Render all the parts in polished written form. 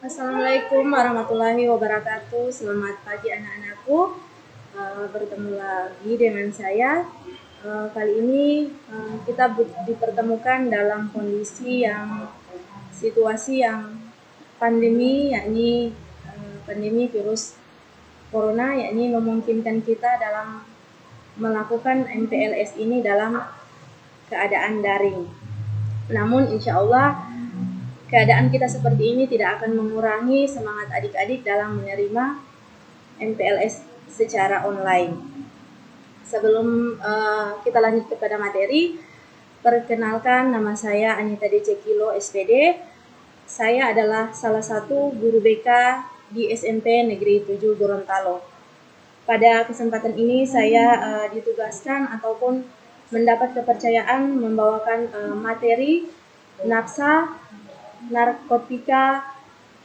Assalamualaikum warahmatullahi wabarakatuh. Selamat pagi anak-anakku. Bertemu lagi dengan saya. Kali ini kita dipertemukan dalam kondisi yang situasi yang pandemi, yakni pandemi virus corona, yakni memungkinkan kita dalam melakukan MPLS ini dalam keadaan daring. Namun insya Allah keadaan kita seperti ini tidak akan mengurangi semangat adik-adik dalam menerima MPLS secara online. Sebelum kita lanjut kepada materi, perkenalkan, nama saya Anita Decekilo SPD. Saya adalah salah satu guru BK di SMP Negeri 7 Gorontalo. Pada kesempatan ini saya ditugaskan ataupun mendapat kepercayaan membawakan materi nafsa, narkotika,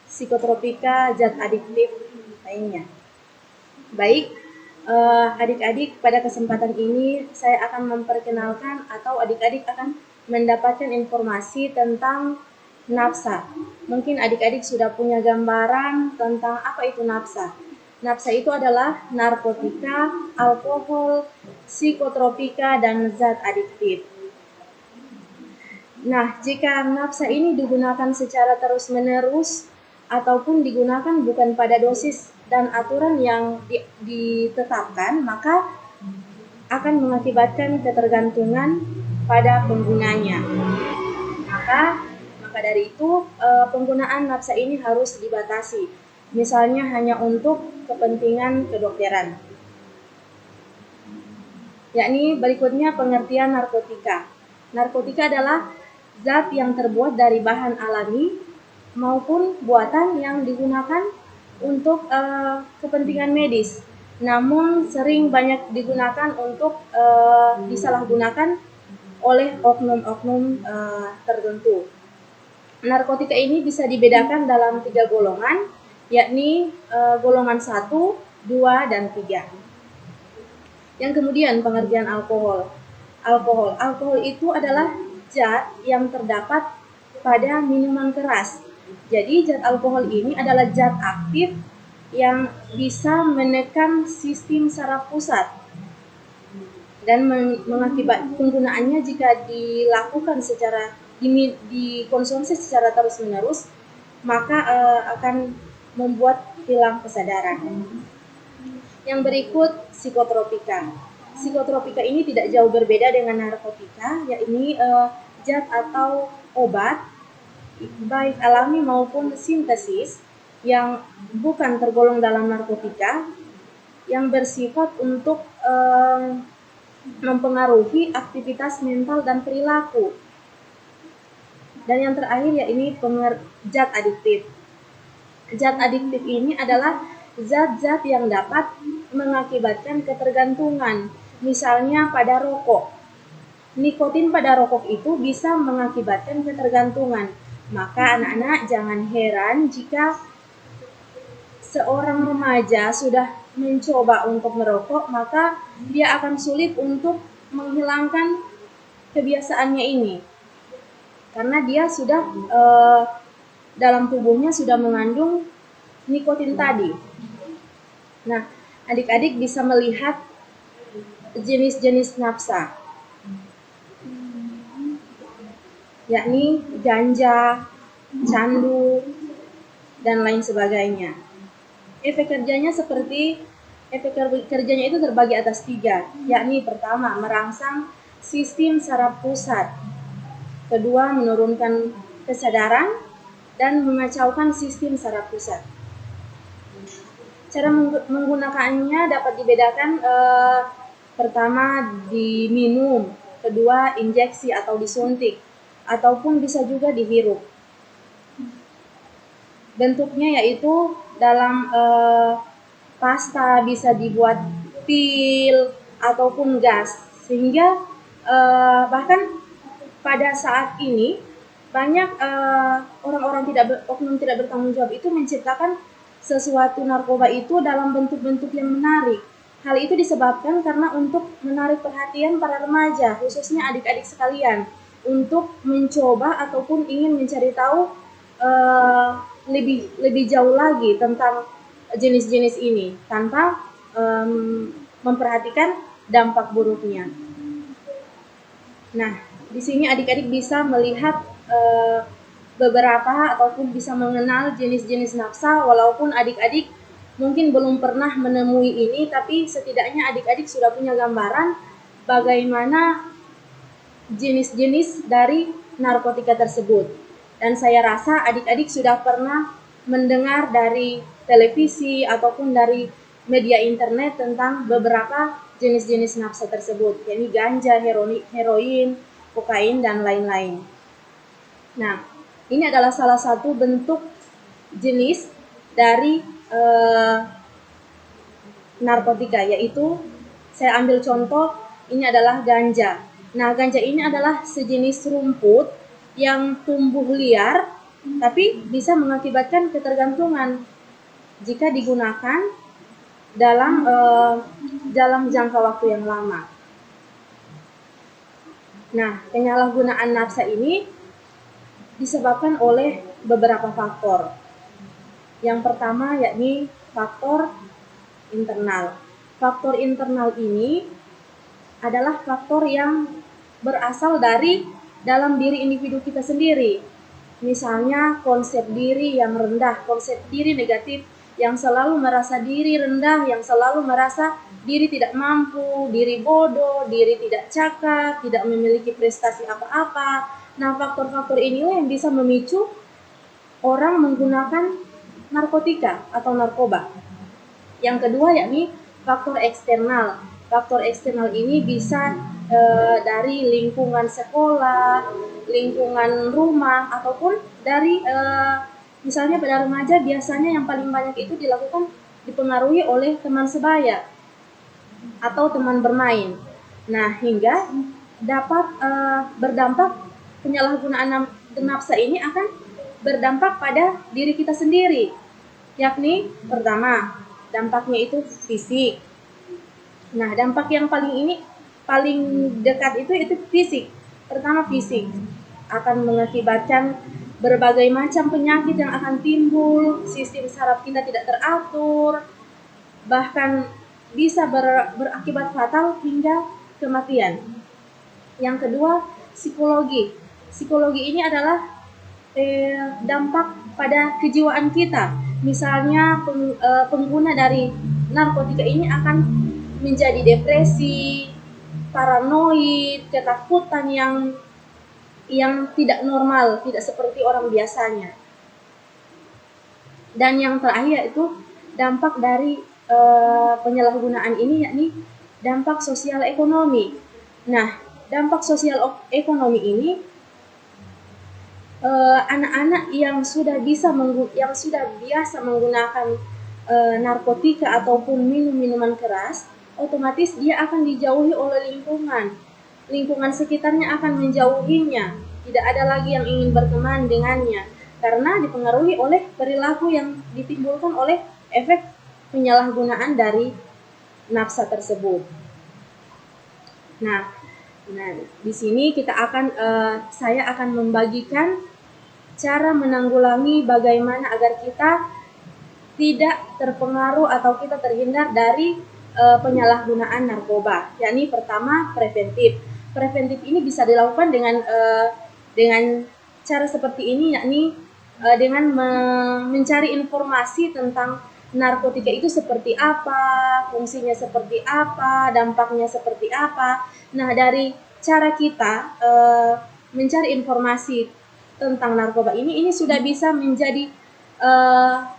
psikotropika, zat adiktif lainnya. Baik, adik-adik, pada kesempatan ini saya akan memperkenalkan atau adik-adik akan mendapatkan informasi tentang nafsa. Mungkin adik-adik sudah punya gambaran tentang apa itu nafsa. Nafsa itu adalah narkotika, alkohol, psikotropika, dan zat adiktif. Nah, jika nafsa ini digunakan secara terus-menerus ataupun digunakan bukan pada dosis dan aturan yang ditetapkan, maka akan mengakibatkan ketergantungan pada penggunanya. Maka dari itu penggunaan nafsa ini harus dibatasi. Misalnya hanya untuk kepentingan kedokteran. Yakni berikutnya pengertian narkotika. Narkotika adalah zat yang terbuat dari bahan alami maupun buatan yang digunakan untuk kepentingan medis, namun sering banyak digunakan untuk disalahgunakan oleh oknum-oknum tertentu. Narkotika ini bisa dibedakan dalam 3 golongan, yakni golongan 1, 2, dan 3. Yang kemudian pengertian alkohol. Alkohol itu adalah zat yang terdapat pada minuman keras. Jadi zat alkohol ini adalah zat aktif yang bisa menekan sistem saraf pusat dan mengakibat penggunaannya jika dilakukan secara dikonsumsi secara terus-menerus, maka akan membuat hilang kesadaran. Yang berikut psikotropika. Psikotropika ini tidak jauh berbeda dengan narkotika, yakni zat atau obat baik alami maupun sintesis yang bukan tergolong dalam narkotika, yang bersifat untuk mempengaruhi aktivitas mental dan perilaku. Dan yang terakhir yakni zat adiktif. Zat adiktif ini adalah zat-zat yang dapat mengakibatkan ketergantungan. Misalnya pada rokok. Nikotin pada rokok itu bisa mengakibatkan ketergantungan. Maka anak-anak jangan heran jika seorang remaja sudah mencoba untuk merokok, maka dia akan sulit untuk menghilangkan kebiasaannya ini. Karena dia sudah dalam tubuhnya sudah mengandung nikotin tadi. Nah, adik-adik bisa melihat jenis-jenis nafsa, yakni ganja, candu, dan lain sebagainya. Efek kerjanya itu terbagi atas 3, yakni pertama merangsang sistem saraf pusat, kedua menurunkan kesadaran, dan mengacaukan sistem saraf pusat. Cara menggunakannya dapat dibedakan, pertama diminum, kedua injeksi atau disuntik, ataupun bisa juga dihirup. Bentuknya yaitu dalam pasta, bisa dibuat pil ataupun gas, sehingga bahkan pada saat ini banyak orang-orang oknum tidak bertanggung jawab itu menciptakan sesuatu narkoba itu dalam bentuk-bentuk yang menarik. Hal itu disebabkan karena untuk menarik perhatian para remaja, khususnya adik-adik sekalian, untuk mencoba ataupun ingin mencari tahu lebih lebih jauh lagi tentang jenis-jenis ini tanpa memperhatikan dampak buruknya. Nah, di sini adik-adik bisa melihat beberapa ataupun bisa mengenal jenis-jenis nafsa, walaupun adik-adik mungkin belum pernah menemui ini, tapi setidaknya adik-adik sudah punya gambaran bagaimana jenis-jenis dari narkotika tersebut. Dan saya rasa adik-adik sudah pernah mendengar dari televisi ataupun dari media internet tentang beberapa jenis-jenis nafsa tersebut, yakni ganja, heroin, kokain, dan lain-lain. Nah, ini adalah salah satu bentuk jenis dari narkotika, yaitu saya ambil contoh, ini adalah ganja. Nah, ganja ini adalah sejenis rumput yang tumbuh liar, tapi bisa mengakibatkan ketergantungan jika digunakan dalam jangka waktu yang lama. Nah, penyalahgunaan nafsa ini disebabkan oleh beberapa faktor. Yang pertama yakni faktor internal. Faktor internal ini adalah faktor yang berasal dari dalam diri individu kita sendiri. Misalnya konsep diri yang rendah, konsep diri negatif, yang selalu merasa diri rendah, yang selalu merasa diri tidak mampu, diri bodoh, diri tidak cakap, tidak memiliki prestasi apa-apa. Nah, faktor-faktor inilah yang bisa memicu orang menggunakan narkotika atau narkoba. Yang kedua yakni faktor eksternal. Faktor eksternal ini bisa dari lingkungan sekolah, lingkungan rumah, ataupun dari misalnya pada remaja biasanya yang paling banyak itu dipengaruhi oleh teman sebaya atau teman bermain. Nah, hingga dapat berdampak, penyalahgunaan nafsa ini akan berdampak pada diri kita sendiri. Yakni pertama, dampaknya itu fisik. Nah, dampak yang paling dekat itu fisik. Pertama, fisik akan mengakibatkan berbagai macam penyakit yang akan timbul, sistem saraf kita tidak teratur, bahkan bisa berakibat fatal hingga kematian. Yang kedua, psikologi. Psikologi ini adalah dampak pada kejiwaan kita. Misalnya pengguna dari narkotika ini akan menjadi depresi, paranoid, ketakutan yang tidak normal, tidak seperti orang biasanya. Dan yang terakhir itu dampak dari penyalahgunaan ini yakni dampak sosial ekonomi. Nah, dampak sosial ekonomi ini anak-anak yang sudah biasa menggunakan narkotika ataupun minuman keras, otomatis dia akan dijauhi oleh lingkungan sekitarnya akan menjauhinya, tidak ada lagi yang ingin berteman dengannya karena dipengaruhi oleh perilaku yang ditimbulkan oleh efek penyalahgunaan dari nafsa tersebut. Nah, di sini saya akan membagikan cara menanggulangi bagaimana agar kita tidak terpengaruh atau kita terhindar dari penyalahgunaan narkoba. Yakni pertama, preventif. Preventif ini bisa dilakukan dengan cara seperti ini, yakni dengan mencari informasi tentang narkotika itu seperti apa, fungsinya seperti apa, dampaknya seperti apa. Nah, dari cara kita mencari informasi tentang narkoba ini sudah bisa menjadi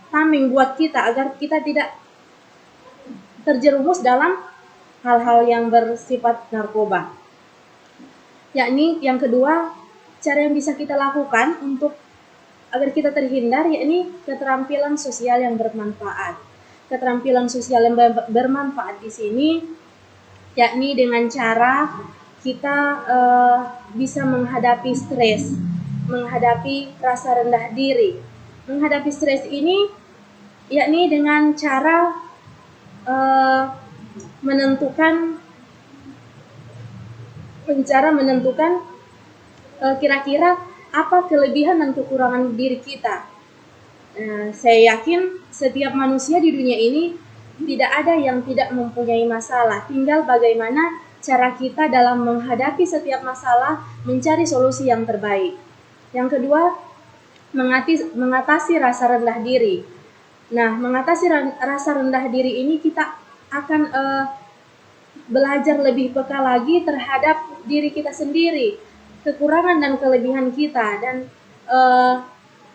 tameng buat kita agar kita tidak terjerumus dalam hal-hal yang bersifat narkoba. Yakni yang kedua, cara yang bisa kita lakukan untuk agar kita terhindar yakni keterampilan sosial yang bermanfaat. Keterampilan sosial yang bermanfaat di sini yakni dengan cara kita bisa menghadapi stres, menghadapi rasa rendah diri. Menghadapi stres ini yakni dengan cara menentukan kira-kira apa kelebihan dan kekurangan diri kita. Saya yakin setiap manusia di dunia ini tidak ada yang tidak mempunyai masalah. Tinggal bagaimana cara kita dalam menghadapi setiap masalah, mencari solusi yang terbaik. Yang kedua, mengatasi rasa rendah diri. Nah, mengatasi rasa rendah diri ini kita akan belajar lebih peka lagi terhadap diri kita sendiri, kekurangan dan kelebihan kita, dan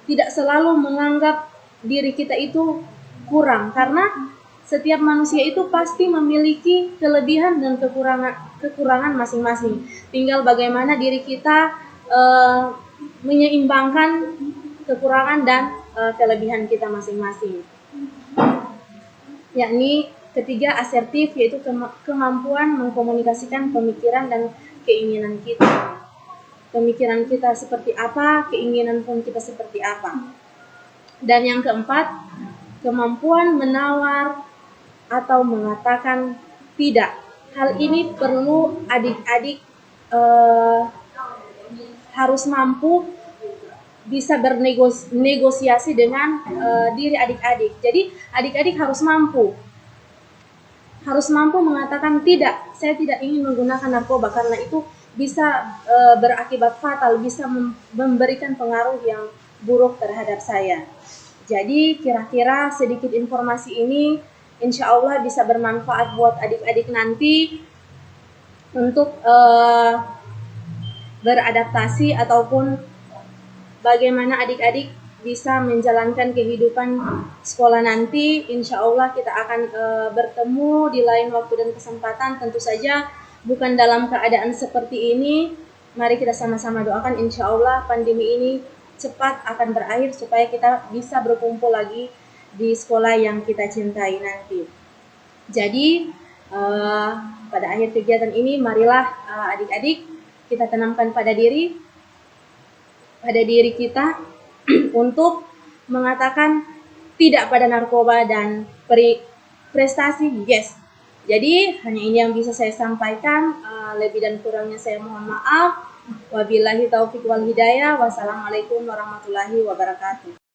tidak selalu menganggap diri kita itu kurang, karena setiap manusia itu pasti memiliki kelebihan dan kekurangan masing-masing. Tinggal bagaimana diri kita menyeimbangkan kekurangan dan kelebihan kita masing-masing. Yakni ketiga, asertif, yaitu kemampuan mengkomunikasikan pemikiran dan keinginan kita. Pemikiran kita seperti apa, keinginan pun kita seperti apa. Dan yang keempat, kemampuan menawar atau mengatakan tidak. Hal ini perlu adik-adik harus mampu bisa bernegosiasi dengan diri adik-adik. Jadi adik-adik harus mampu mengatakan tidak, saya tidak ingin menggunakan narkoba karena itu bisa berakibat fatal, bisa memberikan pengaruh yang buruk terhadap saya. Jadi kira-kira sedikit informasi ini insya Allah bisa bermanfaat buat adik-adik nanti untuk beradaptasi ataupun bagaimana adik-adik bisa menjalankan kehidupan sekolah nanti. Insya Allah kita akan bertemu di lain waktu dan kesempatan, tentu saja bukan dalam keadaan seperti ini. Mari kita sama-sama doakan insya Allah pandemi ini cepat akan berakhir supaya kita bisa berkumpul lagi di sekolah yang kita cintai nanti. Jadi pada akhir kegiatan ini marilah adik-adik kita tanamkan pada diri kita untuk mengatakan tidak pada narkoba dan prestasi yes. Jadi hanya ini yang bisa saya sampaikan. Lebih dan kurangnya saya mohon maaf. Wabillahi taufiq wal hidayah. Wassalamualaikum warahmatullahi wabarakatuh.